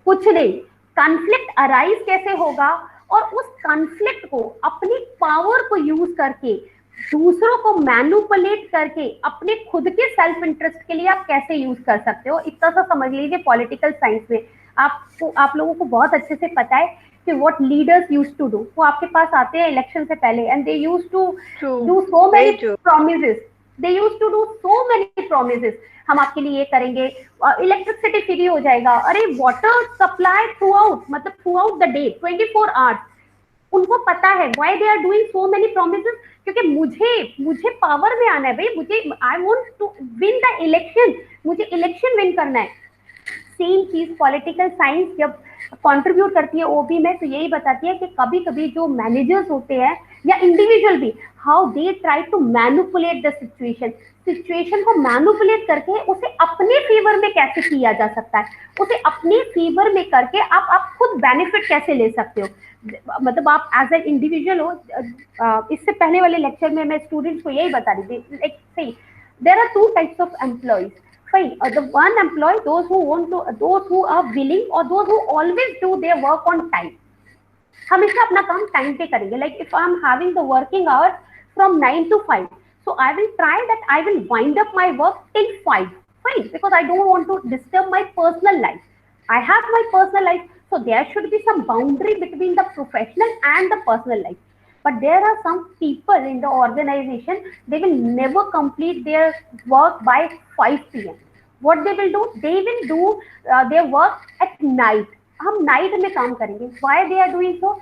कुछ नहीं। कॉन्फ्लिक्ट अराइज कैसे होगा, और उस कॉन्फ्लिक्ट को अपनी पावर को यूज करके दूसरों को मैनिपुलेट करके अपने खुद के सेल्फ इंटरेस्ट के लिए आप कैसे यूज कर सकते हो, इतना सा समझ लीजिए पॉलिटिकल साइंस में। आप लोगों को बहुत अच्छे से पता है कि what leaders used to do, वो आपके पास आते हैं इलेक्शन से पहले and they used to do so many promises, they used to do so many promises, हम आपके लिए ये करेंगे, इलेक्ट्रिसिटी फ्री हो जाएगा, अरे वाटर सप्लाई थ्रू आउट, मतलब throughout the day 24 hours. उनको पता है why they are doing so many promises, क्योंकि मुझे पावर में आना है भाई, मुझे I want to win the election, मुझे इलेक्शन विन करना है। सेम चीज पॉलिटिकल साइंस जब कंट्रीब्यूट करती है ओबी में, तो यही बताती है कि कभी कभी जो मैनेजर्स होते हैं या इंडिविजुअल भी, how they try to manipulate the situation को मैनिपुलेट करके उसे अपने फेवर में कैसे किया जा सकता है, उसे अपने फेवर में करके आप खुद बेनिफिट कैसे ले सकते हो। मतलब आप एज एन इंडिविजुअल हो। इससे पहले वाले लेक्चर में मैं स्टूडेंट्स को यही बता रही थी, like see there are two types of employees. Fine. The one employee, those who are willing, or those who always do their work on time. हमेशा अपना काम टाइम पे करेंगे। Like if I am having the working hours from 9 to 5, so I will try that I will wind up my work till 5. Fine, because I don't want to disturb my personal life. I have my personal life, so there should be some boundary between the professional and the personal life. But there are some people in the organization, they will never complete their work by 5 p.m. What they will do, they will do their work at night. हम night में काम करेंगे। why they are doing so?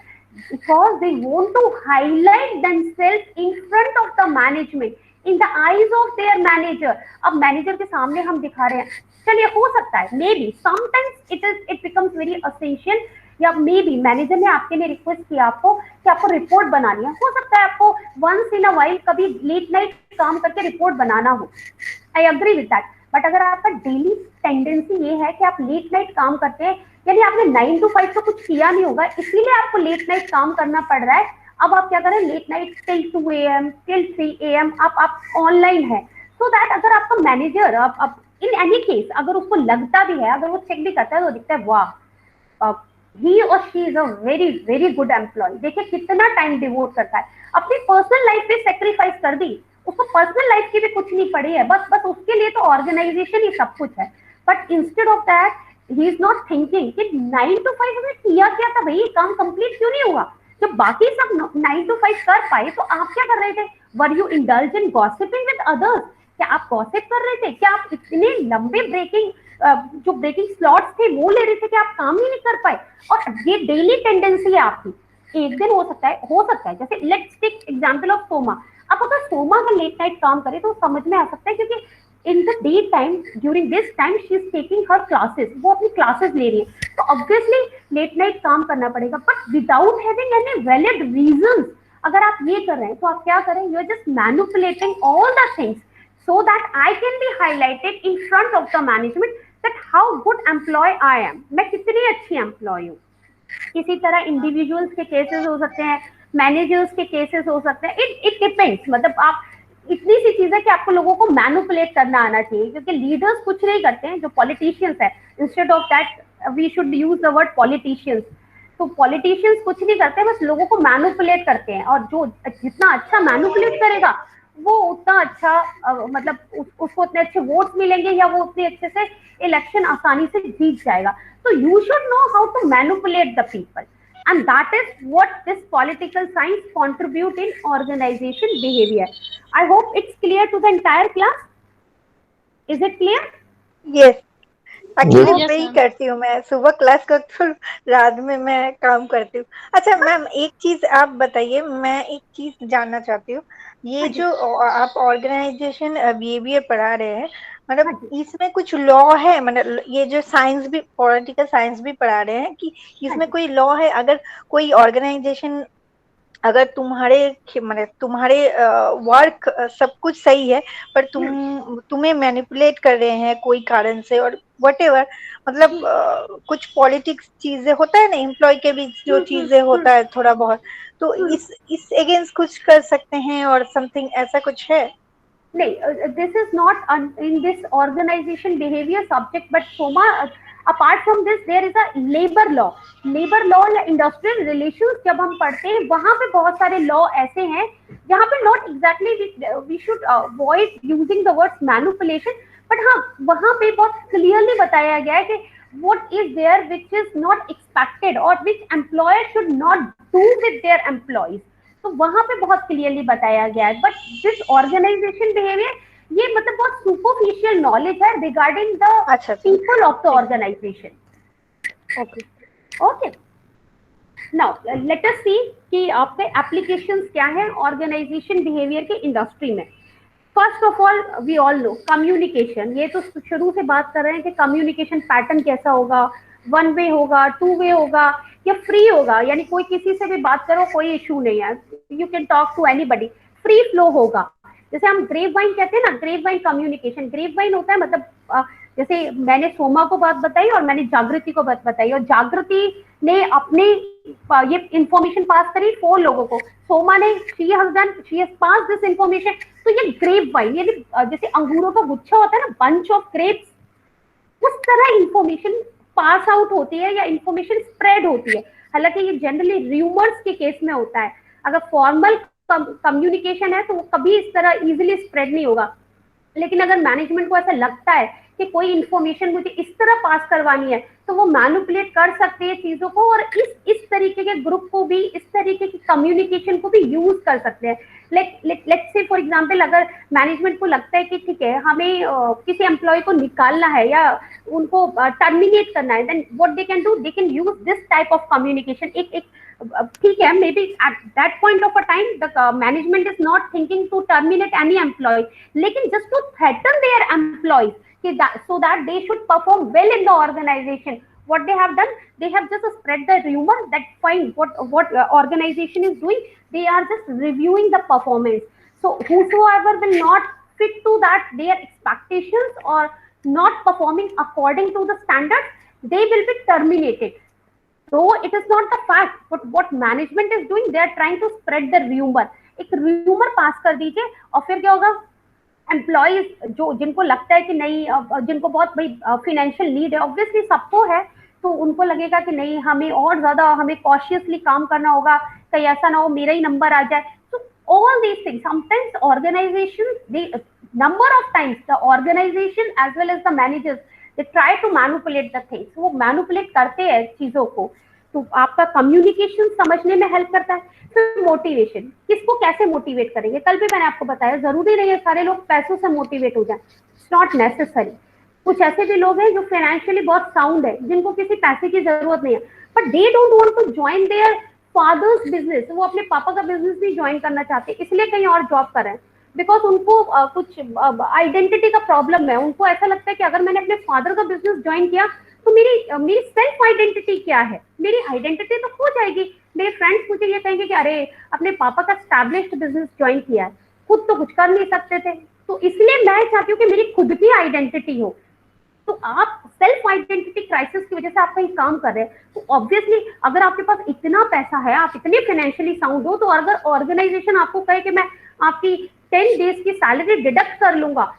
Because they want to highlight themselves in front of the management, in the eyes of their manager. अब manager के सामने हम दिखा रहे हैं, चलिए हो सकता है may be sometimes it becomes very essential, या मे बी मैनेजर ने आपके लिए रिक्वेस्ट किया आपको कि आपको रिपोर्ट बनानी है, हो सकता है आपको वंस इन अ वाइल कभी लेट नाइट काम करके रिपोर्ट बनाना हो। I agree with that. But अगर आपका डेली टेंडेंसी ये है कि आप लेट नाइट काम करते हैं, यानी आपने 9 to 5 तो कुछ किया नहीं होगा, इसीलिए आपको लेट नाइट काम करना पड़ रहा है। अब आप क्या करें, late night till 2 AM till 3 AM आप ऑनलाइन है, सो दैट अगर आपका मैनेजर अब इन एनी केस अगर उसको लगता भी है, अगर वो चेक भी करता है तो दिखता है वाह ही और she is a very very good employ, देखिए कितना टाइम डिवोट करता है, अपनी पर्सनल लाइफ पे सेक्रीफाइस कर दी, उसको पर्सनल लाइफ की भी कुछ नहीं पड़ी है, बस उसके लिए तो ऑर्गेनाइजेशन ही सब कुछ है। But instead of that he is not thinking कि 9 to 5 में किया क्या था भाई, काम कंप्लीट क्यों नहीं हुआ? जब बाकी सब 9 to 5 कर पाए तो आप क्या कर रहे थे? Were you indulge in gossiping with others? क्या आप गॉसिप कर रहे थे? क्या आप इतने लंबे जो ब्रेकिंग स्लॉट्स थे वो ले रहे थे कि आप काम ही नहीं कर पाए? और ये डेली टेंडेंसी है आपकी। एक दिन हो सकता है जैसे let's take example of Soma. अब अगर सोमा अगर लेट नाइट काम करे तो समझ में आ सकता है, क्योंकि in the day time during this time she is taking her classes, वो अपनी क्लासेस ले रही है, तो ऑब्वियसली लेट नाइट काम करना पड़ेगा। But without having any valid reasons अगर आप ये कर रहे हैं तो आप क्या करें, you are just manipulating all the things so that I can be highlighted in front of the management that how good employee I am, मैं कितनी अच्छी एम्प्लॉय हूँ। इसी तरह इंडिविजुअल्स के केसेस हो सकते हैं, मैनेजर्स के केसेस हो सकते हैं, इट डिपेंड्स। मतलब आप इतनी सी चीज है कि आपको लोगों को मैनिपुलेट करना आना चाहिए, क्योंकि लीडर्स कुछ नहीं करते हैं, जो पॉलिटिशियंस है, instead of that we should use the word politicians. तो पॉलिटिशियंस कुछ नहीं करते, बस लोगों को मैनिपुलेट करते हैं, और जो जितना अच्छा मैनिपुलेट करेगा वो उतना अच्छा मतलब उसको उतने अच्छे वोट्स मिलेंगे, या वो उतने अच्छे से इलेक्शन आसानी से जीत जाएगा। तो you should know how to manipulate the people, and that is what this political science contribute in organization behavior. I hope it's clear to the entire class. Is it clear? Yes. Actually Yes, वही ma'am. करती हूँ मैं, सुबह class करती हूँ, रात में मैं काम करती हूँ। अच्छा मैम, एक चीज आप बताइए, मैं एक चीज जानना चाहती हूँ, ये जो आप ऑर्गेनाइजेशन बिहेवियर पढ़ा रहे हैं, मतलब इसमें कुछ लॉ है? मतलब ये जो साइंस भी, पॉलिटिकल साइंस भी पढ़ा रहे हैं कि इसमें कोई लॉ है? अगर कोई ऑर्गेनाइजेशन, अगर तुम्हारे वर्क सब कुछ सही है, पर तुम्हें मैनिपुलेट कर रहे हैं कोई कारण से, और व्हाटएवर, मतलब कुछ पॉलिटिक्स चीजें होता है ना, एम्प्लॉय के बीच जो चीजें होता है थोड़ा बहुत, तो इस अगेंस्ट कुछ कर सकते हैं, और समथिंग ऐसा कुछ है? नहीं, this is not in this organization behavior subject, but Soma, apart from this there is a labor law या industrial relations जब हम पढ़ते हैं वहां पे बहुत सारे लॉ ऐसे हैं जहाँ पे not exactly we should avoid using the words manipulation, but हाँ वहां पे बहुत clearly बताया गया है कि what is there which is not expected or which employer should not do with their employees, तो वहां पे बहुत क्लियरली बताया गया है। बट दिस ऑर्गेनाइजेशन बिहेवियर ये मतलब बहुत सुपरफिशियल नॉलेज है regarding the people of the organisation. Okay, now let us see कि आपके एप्लीकेशंस क्या हैं ऑर्गेनाइजेशन बिहेवियर के इंडस्ट्री में। First of all we all know communication, ये तो शुरू से बात कर रहे हैं कि कम्युनिकेशन पैटर्न कैसा होगा, वन वे होगा, टू वे होगा या फ्री होगा, यानी कोई किसी से भी बात करो कोई इशू नहीं है, you can talk to anybody, free flow होगा। जैसे हम ग्रेप वाइन कहते हैं ना, grape wine communication, grape wine होता है मतलब जैसे मैंने सोमा को बात बताई और मैंने जागृति को बात बताई, और जागृति ने अपने ये इंफॉर्मेशन पास करी 4 लोगों को, सोमा ने she has pass this information. तो ये ग्रेप वाइन, ये जैसे अंगूरों का गुच्छा होता है ना, बंच ऑफ ग्रेप्स, उस तरह इंफॉर्मेशन पास आउट होती है या इंफॉर्मेशन स्प्रेड होती है। हालांकि ये जनरली रूमर्स के केस में होता है, अगर फॉर्मल कम्युनिकेशन है तो वो कभी इस तरह इजीली स्प्रेड नहीं होगा। लेकिन अगर मैनेजमेंट को ऐसा लगता है कि कोई इंफॉर्मेशन मुझे इस तरह पास करवानी है, तो वो मैनिपुलेट कर सकते हैं चीजों को, और इस तरीके के ग्रुप को भी, इस तरीके की कम्युनिकेशन को भी यूज कर सकते हैं। लेट्स से फॉर एग्जांपल, अगर मैनेजमेंट को लगता है कि ठीक है हमें किसी एम्प्लॉय को निकालना है या उनको टर्मिनेट करना है, then what they can do, they can use this type of communication. एक ठीक है, may be at that point of a time the management is not thinking to terminate any employee, लेकिन just to threaten their employees so that they should perform well in the organization. What they have done, they have just spread the rumor that fine, what organization is doing, they are just reviewing the performance. So whosoever will not fit to that their expectations or not performing according to the standards, they will be terminated. So it is not the fact, but what management is doing, they are trying to spread the rumor. एक rumor pass कर दीजिए और फिर क्या होगा, employees जो जिनको लगता है कि नहीं, जिनको बहुत बड़ी फाइनेंशियल नीड है, ऑब्वियसली सबको है, तो उनको लगेगा कि नहीं हमें और ज्यादा हमें कॉशियसली काम करना होगा, कहीं ऐसा ना हो मेरा ही नंबर आ जाए। तो all these things sometimes organisation, number of times the organisation as well as the managers, they try to manipulate the things, वो मैनिपुलेट करते हैं चीजों को। तो आपका कम्युनिकेशन समझने में हेल्प करता है। फिर मोटिवेशन, किसको कैसे मोटिवेट करेंगे, कल भी मैंने आपको बताया, जरूरी नहीं है सारे लोग पैसों से मोटिवेट हो जाए, इट्स नॉट नेसेसरी। कुछ ऐसे भी लोग हैं जो फाइनेंशियली बहुत साउंड है, जिनको किसी पैसे की जरूरत नहीं है, but they don't want to join their father's business, वो अपने पापा का बिजनेस नहीं ज्वाइन करना चाहते, इसलिए कहीं और जॉब कर रहे हैं, बिकॉज उनको कुछ आइडेंटिटी का प्रॉब्लम है। उनको ऐसा लगता है कि अगर मैंने अपने फादर का बिजनेस ज्वाइन किया तो मेरी सेल्फ आइडेंटिटी क्या है, मेरी आइडेंटिटी तो खो जाएगी। मेरे फ्रेंड्स मुझे ये कहेंगे कि अरे अपने पापा का एस्टैब्लिश्ड बिजनेस ज्वाइन किया है, खुद तो कुछ कर नहीं सकते थे, तो इसलिए मैं चाहती हूँ कि मेरी खुद की आइडेंटिटी हो। तो आप सेल्फ आइडेंटिटी क्राइसिस की वजह से आप कहीं काम कर रहे हैं, तो ऑब्वियसली अगर आपके पास इतना पैसा है, आप इतने फाइनेंशियली साउंड हो, तो अगर ऑर्गेनाइजेशन आपको कहे कि मैं आपकी 10 डेज की सैलरी डिडक्ट कर लूंगा,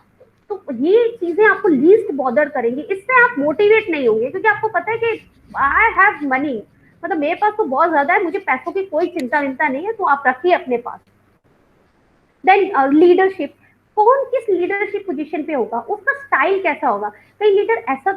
तो ये चीजें आपको लीस्ट बॉदर करेंगी, इससे आप मोटिवेट नहीं होंगे, क्योंकि आपको पता है कि आई हैव मनी, मतलब मेरे पास तो बहुत ज्यादा है, मुझे पैसों की कोई चिंता विंता नहीं है, तो आप रखिए अपने पास। देन लीडरशिप, कौन किस लीडरशिप पोजीशन पे होगा, उसका स्टाइल कैसा होगा। कई लीडर ऐसा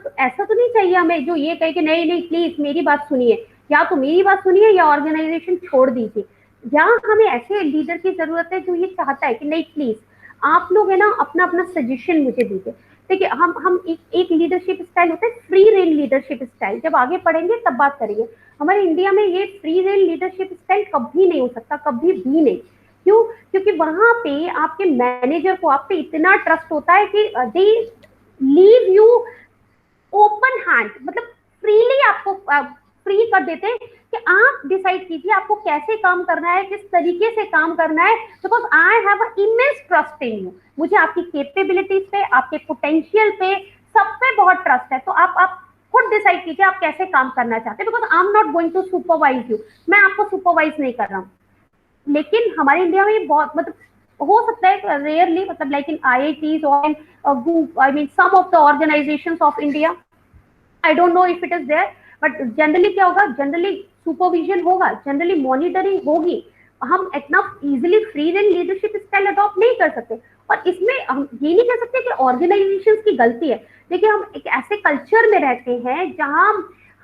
तो नहीं चाहिए हमें जो ये कहे कि नहीं नहीं प्लीज मेरी बात सुनिए, या तो मेरी बात सुनिए या ऑर्गेनाइजेशन छोड़ दीजिए। यहाँ हमें ऐसे लीडर की जरूरत है जो ये चाहता है कि नहीं प्लीज आप लोग है ना अपना अपना सजेशन मुझे दीजिए। देखिए हम एक लीडरशिप स्टाइल होता है फ्री रेन लीडरशिप स्टाइल, जब आगे पढ़ेंगे तब बात करेंगे। हमारे इंडिया में ये फ्री रेन लीडरशिप स्टाइल कभी नहीं हो सकता, कभी भी नहीं। क्यों? क्योंकि वहां पे आपके मैनेजर को आप पे इतना ट्रस्ट होता है कि दे लीव यू ओपन हैंड, मतलब फ्रीली आपको फ्री कर देते हैं कि आप डिसाइड कीजिए आपको कैसे काम करना है, किस तरीके से काम करना है, because I have a immense trust in you. मुझे आपकी कैपेबिलिटीज पे, आपके पोटेंशियल पे, सब पे बहुत ट्रस्ट है, तो आप खुद डिसाइड कीजिए आप कैसे काम करना चाहते हैं, because I am not going to supervise you, मैं आपको सुपरवाइज नहीं कर रहा हूँ। लेकिन हमारे इंडिया में बहुत मतलब हो सकता है रेयरली, मतलब लाइक इन IITs और I mean some of the organisations of India, I don't know if it is there, but generally क्या होगा, जनरली सुपरविजन होगा, जनरली मॉनिटरिंग होगी। हम इतना easily free range leadership style adopt नहीं कर सकते, और इसमें हम ये नहीं कह सकते कि ऑर्गेनाइजेशंस की गलती है। देखिए हम एक ऐसे कल्चर में रहते हैं जहां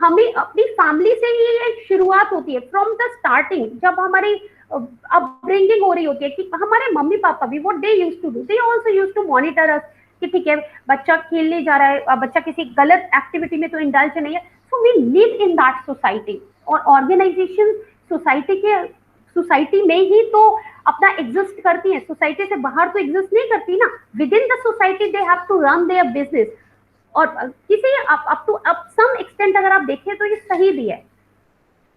हमें अपनी फैमिली से ही एक शुरुआत होती है, फ्रॉम द स्टार्टिंग, जब हमारी अपब्रिंगिंग हो रही होती है कि हमारे मम्मी पापा भी what they used to do, they also used to monitor us कि ठीक है बच्चा खेलने जा रहा है, बच्चा किसी गलत एक्टिविटी में तो इंडल्ज नहीं है, so we live in that society. और ऑर्गेनाइजेशन सोसाइटी में ही तो अपना एग्जिस्ट करती है, सोसाइटी से बाहर तो एग्जिस्ट नहीं करती ना। Within the society they have to run their business, और किसी अप टू सम एक्सटेंट अगर आप देखें तो ये सही भी है,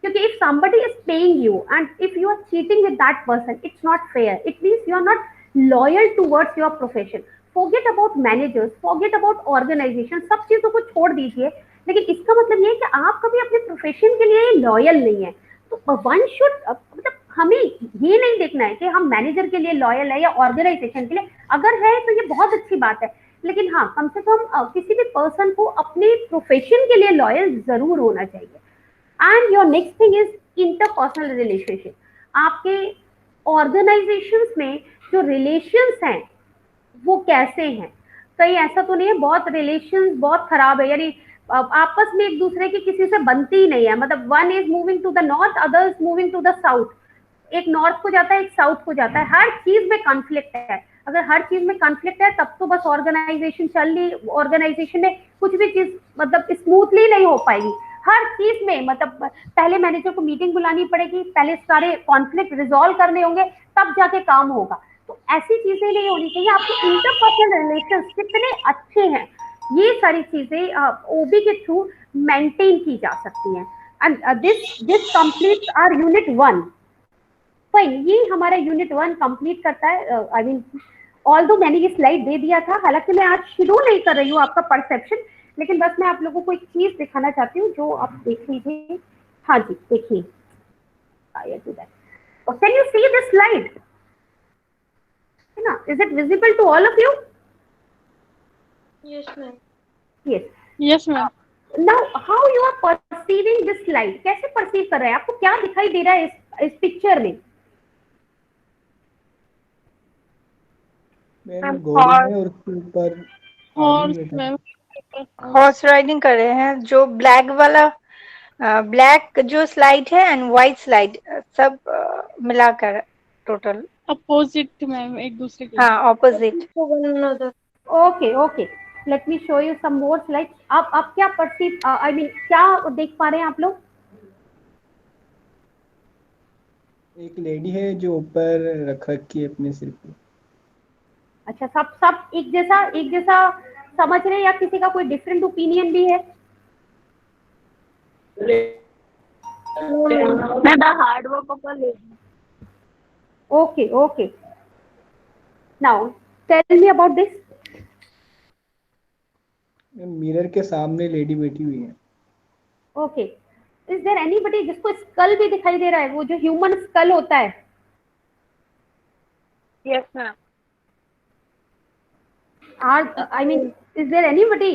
क्योंकि if somebody is paying you and if you are cheating with that person, it's not fair, it means you are not loyal towards your profession. Forget about managers, forget about organization, सब चीजों को छोड़ दीजिए, लेकिन इसका मतलब ये है कि आप कभी अपने प्रोफेशन के लिए लॉयल नहीं है। तो वन शुड मतलब हमें ये नहीं देखना है कि हम मैनेजर के लिए लॉयल है या ऑर्गेनाइजेशन के लिए, अगर है तो ये बहुत अच्छी बात है, लेकिन हाँ कम से कम किसी भी पर्सन को अपने प्रोफेशन के लिए लॉयल जरूर होना चाहिए। And your next thing is interpersonal relationship. आपके ऑर्गेनाइजेशंस में जो रिलेशंस हैं वो कैसे हैं? कहीं ऐसा तो नहीं है बहुत रिलेशंस बहुत खराब है, यानी आपस में एक दूसरे की किसी से बनती ही नहीं है, मतलब one is moving to the north, other is moving to the south, एक नॉर्थ को जाता है एक साउथ को जाता है, हर चीज में कॉन्फ्लिक्ट है। अगर हर चीज में कॉन्फ्लिक्ट है तब तो बस ऑर्गेनाइजेशन चल रही, ऑर्गेनाइजेशन में कुछ भी चीज मतलब स्मूथली नहीं हो पाएगी। हर चीज में मतलब पहले मैनेजर को मीटिंग बुलानी पड़ेगी, पहले सारे कॉन्फ्लिक्ट रिजॉल्व करने होंगे, तब जाके काम होगा। तो ऐसी चीजें नहीं होनी चाहिए। आपके इंटरपर्सनल रिलेशंस कितने अच्छे हैं, ये सारी चीजें ओबी के थ्रू मेंटेन की जा सकती हैं। And this completes our unit 1। Fine, ये हमारा यूनिट 1 कंप्लीट करता है। आई मीन ऑल्दो मैंने ये स्लाइड दे दिया था, हालांकि मैं आज शुरू नहीं कर रही हूँ आपका परसेप्शन, लेकिन बस मैं आप लोगों को एक चीज दिखाना चाहती हूँ जो आप देख लीजिए। हाँ जी देखिए, can you see this slide? है ना, is it visible to all of you? Yes, ma'am. Yes. Yes, ma'am. Now how you are perceiving this slide, कैसे परसीव कर रहे हैं, आपको क्या दिखाई दे रहा है इस पिक्चर में? मैम घोड़ी है और उसके ऊपर आदमी Horse, बैठा है। ma'am. हॉर्स राइडिंग कर रहे हैं, जो ब्लैक वाला ब्लैक जो स्लाइड है एंड व्हाइट स्लाइड सब मिलाकर टोटल। Opposite, ma'am. एक दूसरे के. हाँ opposite. Okay okay, let me show you some more slides. आप क्या परसीव आई मीन क्या देख पा रहे हैं आप लोग? एक लेडी है जो ऊपर रख रखी है अपने सिर पे। अच्छा, सब सब एक जैसा समझ रहे हैं या किसी का कोई डिफरेंट ओपिनियन भी है? मैं the hard work of a lady. Okay okay, now tell me about this. Mirror के सामने लेडी बैठी हुई है। ओके, इज देयर एनीबॉडी जिसको स्कल भी दिखाई दे रहा है, वो जो ह्यूमन स्कल होता है? Yes, ma'am. I mean, is there anybody?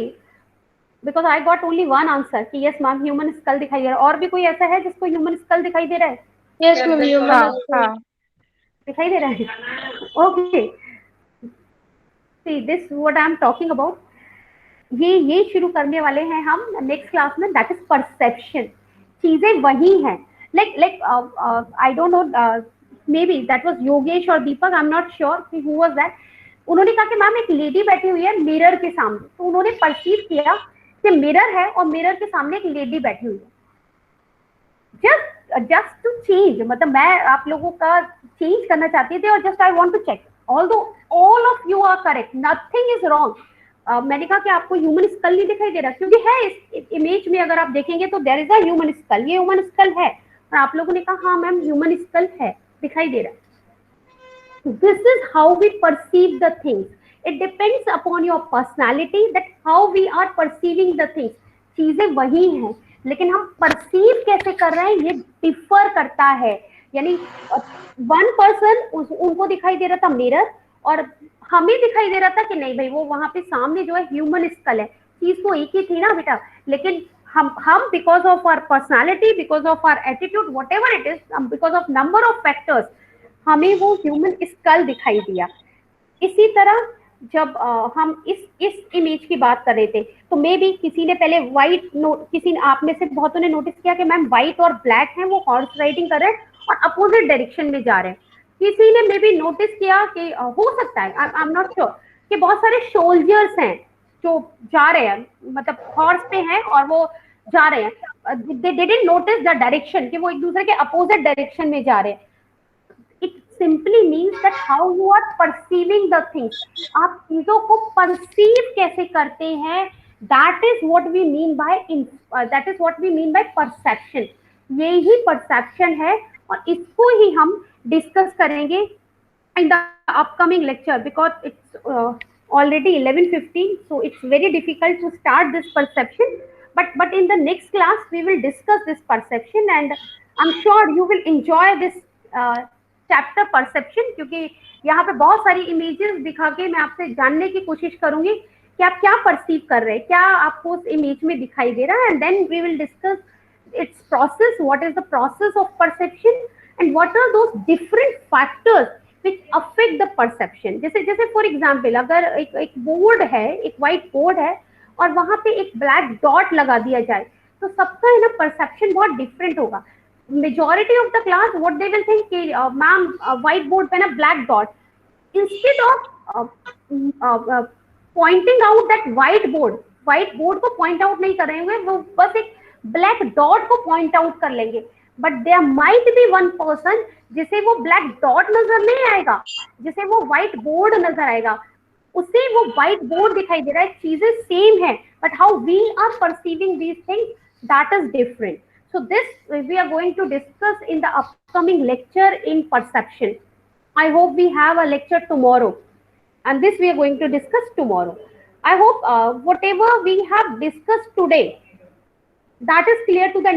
Because I got only one answer कि yes ma'am human skull दिखाई दे रहा है। और भी कोई ऐसा है जिसको human skull दिखाई दे रहा है? Yes, ma'am. You हाँ must. हाँ दिखाई दे रहा है? Okay, see this what I am talking about। ये शुरू करने वाले हैं हम नेक्स्ट क्लास में, दैट इज परसेप्शन। चीजें वही हैं, like I don't no, may be that was Yogesh और दीपक, आई एम नॉट श्योर कि हु वाज दैट। उन्होंने कहा कि मैम एक लेडी बैठी हुई है मिरर के सामने, तो उन्होंने परसीव किया कि मिरर है और मिरर के सामने एक लेडी बैठी हुई है। जस्ट टू चेंज, मतलब मैं आप लोगों का चेंज करना चाहती थी और just I want to check, although all of you are correct, nothing is wrong. मैंने कहा कि आपको ह्यूमन स्कल नहीं दिखाई दे रहा, क्योंकि है इस इमेज में अगर आप देखेंगे तो there is a human skull, ये ह्यूमन स्कल है, और आप लोगों ने कहा हाँ मैम ह्यूमन स्कल है, दिखाई दे रहा है। This is how we perceive the things. It depends upon your personality that how we are perceiving the things. चीजें वही हैं, लेकिन हम परसीव कैसे कर रहे हैं ये डिफर करता है। यानी वन पर्सन उनको दिखाई दे रहा था मिरर, और हमें दिखाई दे रहा था कि नहीं भाई वो वहां पे सामने जो है ह्यूमन स्कल है, चीज तो एक ही थी ना बेटा। लेकिन हम because of our personality, because of our attitude, whatever it is, because of number of factors, हमें वो ह्यूमन स्कल दिखाई दिया। इसी तरह जब हम इस इमेज की बात कर रहे थे, तो मे बी किसी ने पहले व्हाइट, किसी ने आप में से बहुतों ने नोटिस किया कि मैम व्हाइट और ब्लैक हैं, वो हॉर्स राइडिंग कर रहे हैं और अपोजिट डायरेक्शन में जा रहे हैं। किसी ने मे बी नोटिस किया कि हो सकता है, आई एम नॉट श्योर, कि बहुत सारे सोल्जर्स हैं जो जा रहे हैं, मतलब हॉर्स पे हैं और वो जा रहे हैं, they didn't notice the direction कि वो एक दूसरे के अपोजिट डायरेक्शन में जा रहे हैं। It simply means that how you are perceiving the things. आप चीजों को perceive कैसे करते हैं, that is what we mean by perception. यही perception है और इसको ही हम discuss करेंगे in the upcoming lecture, because it's already 11:15, so it's very difficult to start this perception. But in the next class we will discuss this perception, and I'm sure you will enjoy this chapter perception, क्योंकि यहाँ पे बहुत सारी images दिखा के मैं आपसे जानने की कोशिश करूंगी कि आप क्या परसीव कर रहे हैं, क्या आपको उस इमेज में दिखाई दे रहा है, and then we will discuss its process, what is the process of perception and what are those different factors which affect the perception. जैसे जैसे फॉर एग्जाम्पल अगर एक बोर्ड है, एक व्हाइट बोर्ड है और वहां पे एक ब्लैक डॉट लगा दिया जाए तो सबका है ना परसेप्शन बहुत डिफरेंट होगा. Majority of the class what they will think कि मैम व्हाइट बोर्ड पे ना black dot, instead of pointing out that white board को पॉइंट आउट नहीं कर रहे होंगे, वो बस एक ब्लैक डॉट को पॉइंट आउट कर लेंगे. But there might be one person जिसे वो ब्लैक डॉट नजर नहीं आएगा, जिसे वो व्हाइट बोर्ड नजर आएगा, उसे वो व्हाइट बोर्ड दिखाई दे रहा है, चीजें सेम है, but how we are perceiving these things that is different. So this we are going to discuss in the upcoming lecture in perception. I hope we have a lecture tomorrow, and this we are going to discuss tomorrow. I hope whatever we have discussed today, that is clear to the